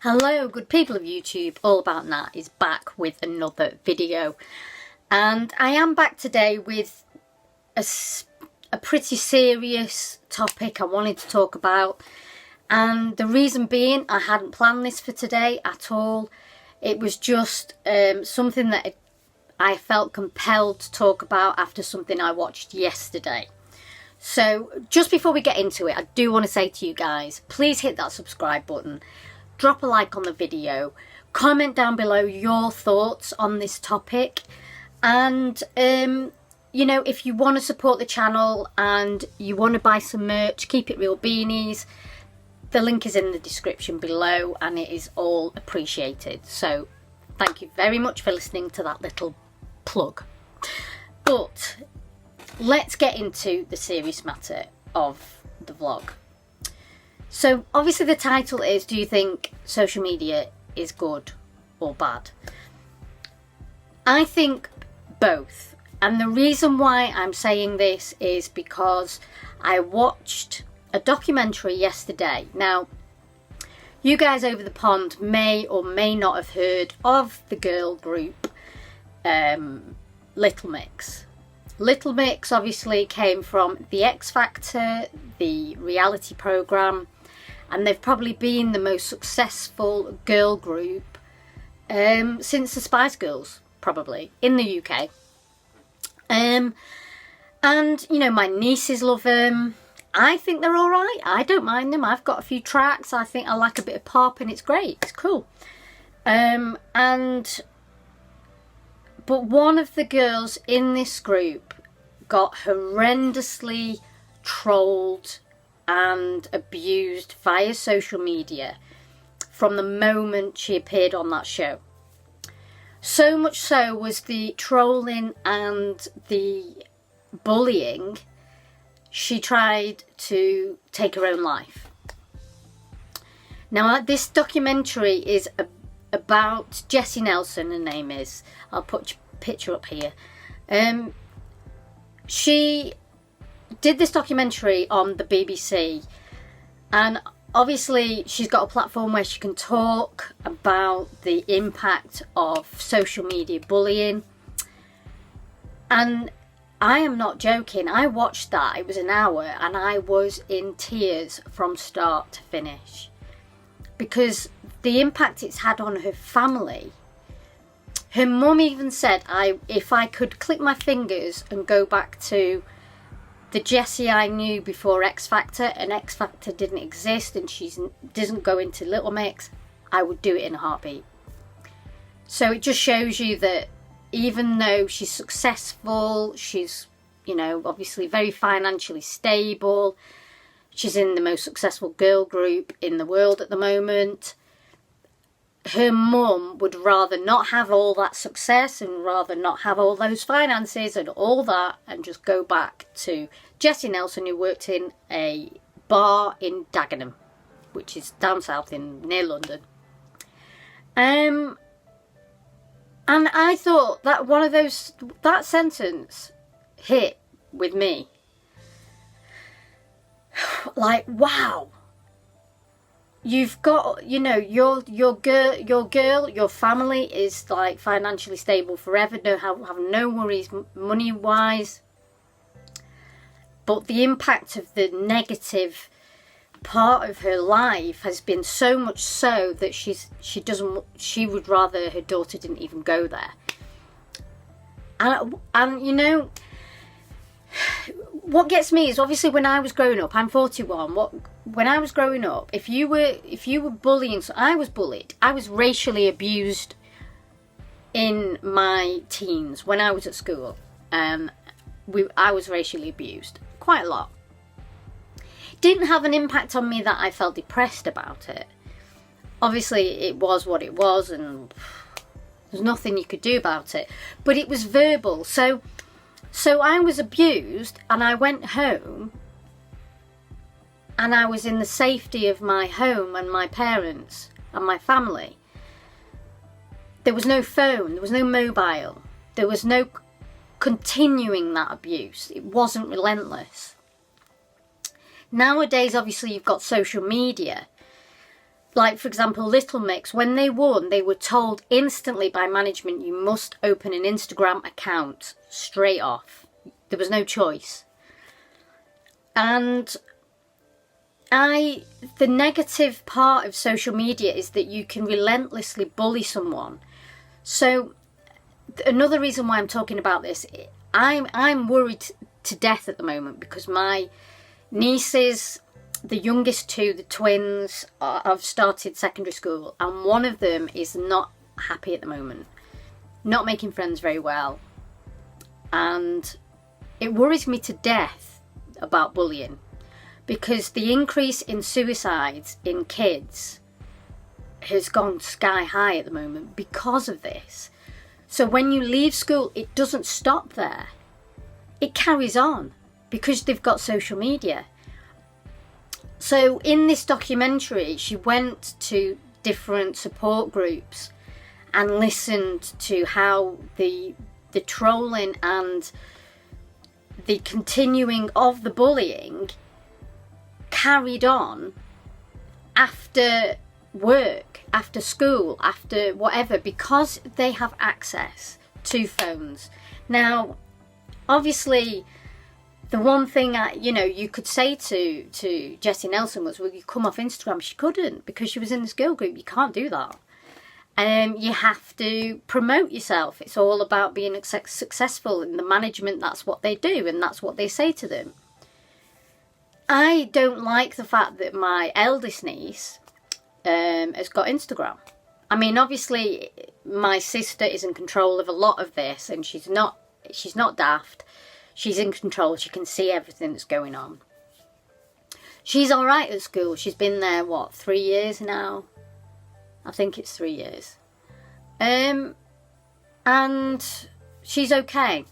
Hello good people of YouTube, All About Nat is back with another video, and I am back today with a pretty serious topic I wanted to talk about. And the reason being, I hadn't planned this for today at all. It was just something that I felt compelled to talk about after something I watched yesterday. So just before we get into it, I do want to say to you guys, please hit that subscribe button, drop a like on the video, comment down below your thoughts on this topic, and you know, if you want to support the channel and you want to buy some merch, Keep It Real beanies, the link is in the description below and it is all appreciated. So thank you very much for listening to that little plug. But let's get into the serious matter of the vlog. So obviously the title is, do you think social media is good or bad? I think both. And the reason why I'm saying this is because I watched a documentary yesterday. Now, you guys over the pond may or may not have heard of the girl group Little Mix. Little Mix obviously came from the X Factor, the reality programme, and they've probably been the most successful girl group since the Spice Girls, probably, in the UK. And, you know, my nieces love them. I think they're alright. I don't mind them. I've got a few tracks. I think I like a bit of pop and it's great. It's cool. But one of the girls in this group got horrendously trolled and abused via social media from the moment she appeared on that show. So much so was the trolling and the bullying, she tried to take her own life. Now, this documentary is about Jesy Nelson, her name is. I'll put your picture up here. She did this documentary on the BBC, and obviously she's got a platform where she can talk about the impact of social media bullying. And I am not joking, I watched that, it was an hour, and I was in tears from start to finish. Because the impact it's had on her family. Her mum even said, if I could click my fingers and go back to the Jesy I knew before X Factor, and X Factor didn't exist and she doesn't go into Little Mix, I would do it in a heartbeat. So it just shows you that even though she's successful, she's, you know, obviously very financially stable, she's in the most successful girl group in the world at the moment, her mum would rather not have all that success and rather not have all those finances and all that, and just go back to Jesy Nelson, who worked in a bar in Dagenham, which is down south near London. And I thought that that sentence hit with me. Like, wow. You've got, you know, your girl, your family is like financially stable forever, have no worries money wise. But the impact of the negative part of her life has been so much so that she would rather her daughter didn't even go there. And you know, what gets me is obviously when I was growing up, I'm 41. When I was growing up, if you were bullying, so I was bullied. I was racially abused in my teens when I was at school. I was racially abused quite a lot. Didn't have an impact on me that I felt depressed about it. Obviously, it was what it was, and there's nothing you could do about it. But it was verbal, so I was abused, and I went home, and I was in the safety of my home and my parents and my family. There was no phone, there was no mobile, there was no continuing that abuse. It wasn't relentless. Nowadays, obviously, you've got social media, Like, for example, Little Mix, when they won, they were told instantly by management, you must open an Instagram account straight off. There was no choice. And the negative part of social media is that you can relentlessly bully someone. So another reason why I'm talking about this, I'm worried to death at the moment because my nieces, the youngest two, the twins, have started secondary school, and one of them is not happy at the moment, not making friends very well, and it worries me to death about bullying, because the increase in suicides in kids has gone sky high at the moment because of this. So when you leave school, it doesn't stop there. It carries on because they've got social media. So in this documentary, she went to different support groups and listened to how the trolling and the continuing of the bullying carried on after work, after school, after whatever, because they have access to phones. Now, obviously, the one thing you could say to Jessie Nelson was, will you come off Instagram? She couldn't, because she was in this girl group. You can't do that. You have to promote yourself. It's all about being successful, and the management, that's what they do, and that's what they say to them. I don't like the fact that my eldest niece has got Instagram. I mean, obviously, my sister is in control of a lot of this, and she's not daft. She's in control. She can see everything that's going on. She's all right at school. She's been there, 3 years now? I think it's 3 years. And she's okay.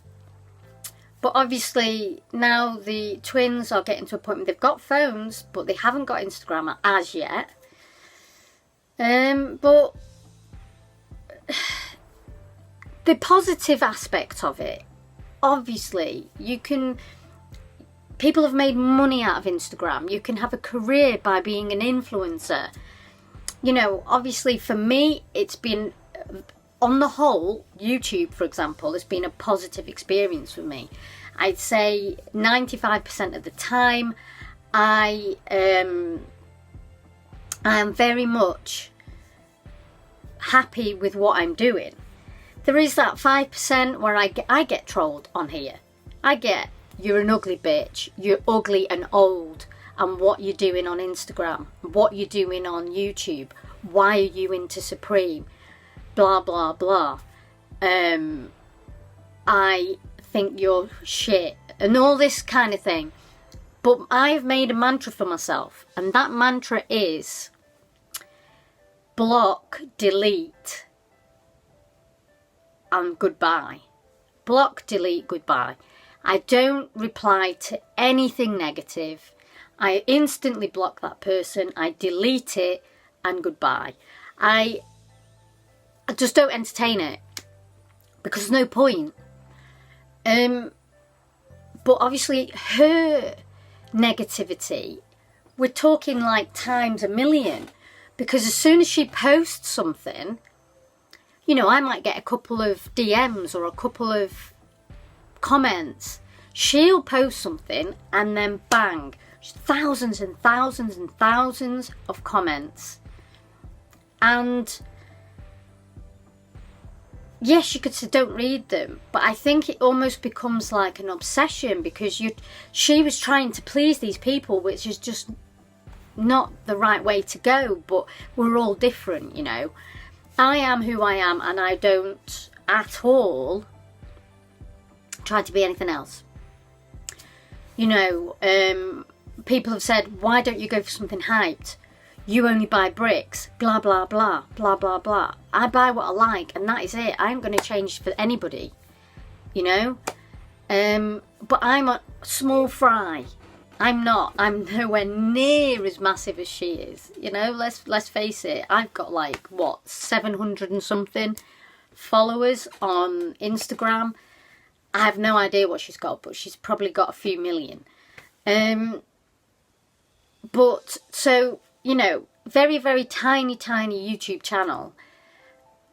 But obviously, now the twins are getting to a point where they've got phones, but they haven't got Instagram as yet. But the positive aspect of it, obviously, people have made money out of Instagram. You can have a career by being an influencer. Obviously for me, it's been, on the whole, YouTube, for example, has been a positive experience for me. I'd say 95% of the time, I am very much happy with what I'm doing. There is that 5% where I get trolled on here. You're an ugly bitch, you're ugly and old, and what you're doing on Instagram, what you're doing on YouTube, why are you into Supreme, blah blah blah. I think you're shit, and all this kind of thing. But I've made a mantra for myself, and that mantra is block, delete, and goodbye. Block, delete, goodbye. I don't reply to anything negative. I instantly block that person. I delete it, and goodbye. I just don't entertain it because there's no point. But obviously her negativity, we're talking like times a million, because as soon as she posts something, I might get a couple of DMs or a couple of comments. She'll post something and then bang, thousands and thousands and thousands of comments. And yes, you could say don't read them, but I think it almost becomes like an obsession, because she was trying to please these people, which is just not the right way to go. But we're all different, I am who I am, and I don't at all try to be anything else. People have said, why don't you go for something hyped? You only buy bricks, blah blah blah, blah blah blah. I buy what I like, and that is it. I ain't going to change for anybody, But I'm a small fry. I'm nowhere near as massive as she is. Let's face it. I've got 700 and something followers on Instagram. I have no idea what she's got, but she's probably got a few million. But so, very, very tiny YouTube channel,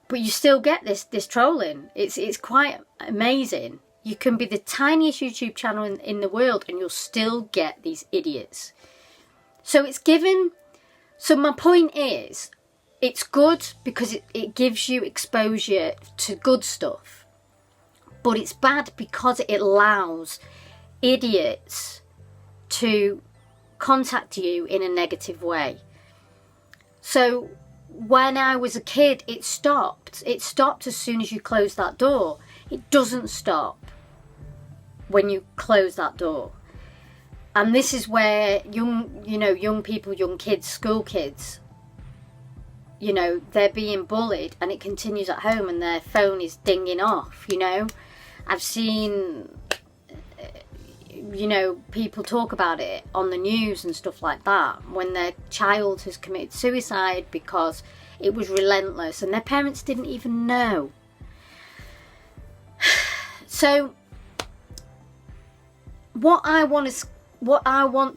but you still get this trolling. It's quite amazing. You can be the tiniest YouTube channel in the world and you'll still get these idiots. So it's given... So my point is, it's good because it gives you exposure to good stuff. But it's bad because it allows idiots to contact you in a negative way. So when I was a kid, it stopped. It stopped as soon as you close that door. It doesn't stop when you close that door. And this is where young people, young kids, school kids, they're being bullied and it continues at home and their phone is dinging off, I've seen, people talk about it on the news and stuff like that when their child has committed suicide because it was relentless and their parents didn't even know. So what I want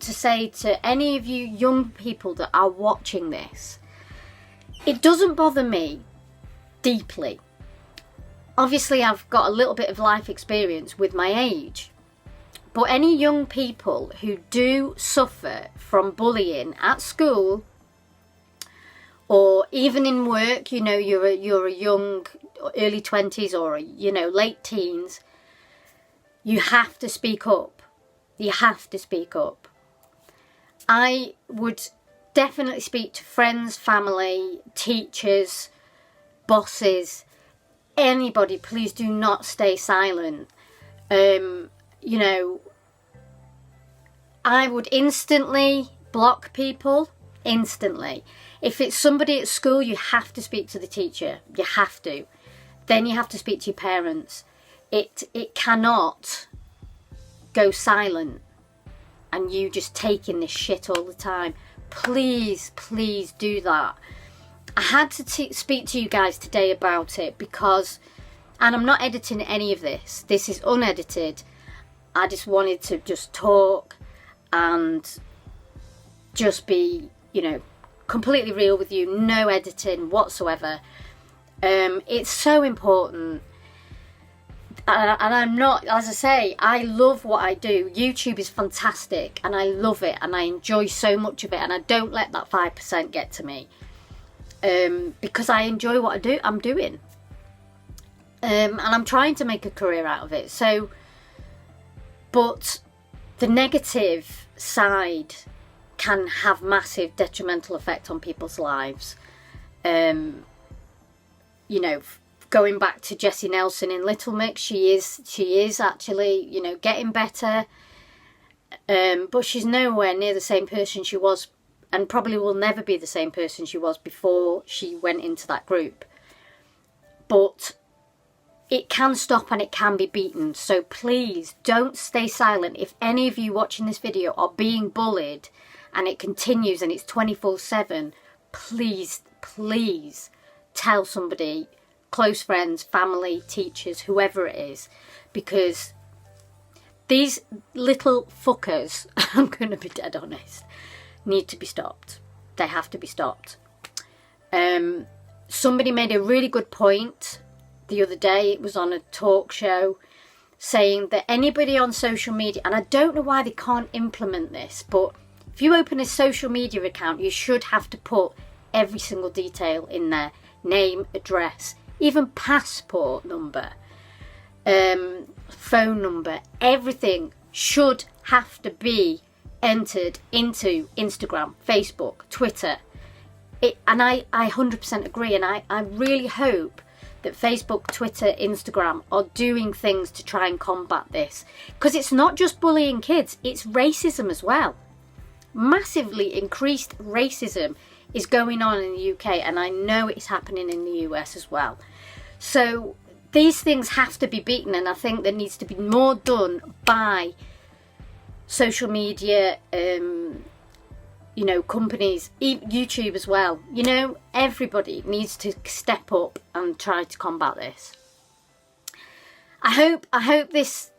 to say to any of you young people that are watching this, it doesn't bother me deeply. Obviously, I've got a little bit of life experience with my age. But any young people who do suffer from bullying at school or even in work, you're a young early 20s or late teens, you have to speak up. You have to speak up. I would definitely speak to friends, family, teachers, bosses, anybody. Please do not stay silent. I would instantly block people. Instantly. If it's somebody at school, you have to speak to the teacher. You have to. Then you have to speak to your parents. It cannot go silent and you just taking this shit all the time. Please do that. I had to speak to you guys today about it because, and I'm not editing any of this. This is unedited. I just wanted to just talk and just be, completely real with you. No editing whatsoever. It's so important. And I'm not, as I say, I love what I do. YouTube is fantastic and I love it and I enjoy so much of it and I don't let that 5% get to me. Because I enjoy what I'm doing. And I'm trying to make a career out of it. So, but the negative side can have massive detrimental effect on people's lives. Going back to Jessie Nelson in Little Mix, she is actually, getting better. But she's nowhere near the same person she was, and probably will never be the same person she was before she went into that group. But it can stop and it can be beaten. So please don't stay silent. If any of you watching this video are being bullied and it continues and it's 24/7, please tell somebody. Close friends, family, teachers, whoever it is, because these little fuckers, I'm going to be dead honest, need to be stopped. They have to be stopped. Somebody made a really good point the other day. It was on a talk show saying that anybody on social media, and I don't know why they can't implement this, but if you open a social media account, you should have to put every single detail in there. Name, address, even passport number, phone number, everything should have to be entered into Instagram, Facebook, Twitter. And I 100% agree, and I really hope that Facebook, Twitter, Instagram are doing things to try and combat this. Because it's not just bullying kids, it's racism as well. Massively increased racism is going on in the UK, and I know it's happening in the US as well. So these things have to be beaten, and I think there needs to be more done by social media, companies, YouTube as well. Everybody needs to step up and try to combat this. I hope this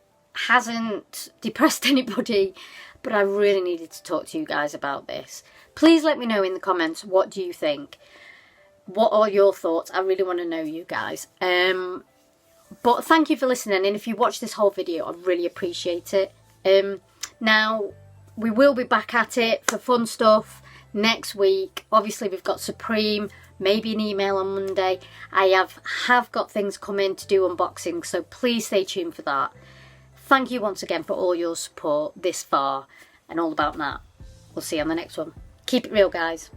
hasn't depressed anybody, but I really needed to talk to you guys about this. Please let me know in the comments, what do you think? What are your thoughts? I really want to know, you guys. But thank you for listening, and if you watched this whole video, I really appreciate it. Now, we will be back at it for fun stuff next week. Obviously, we've got Supreme, maybe an email on Monday. I have got things coming to do unboxing, so please stay tuned for that. Thank you once again for all your support this far and all about that. We'll see you on the next one. Keep it real, guys.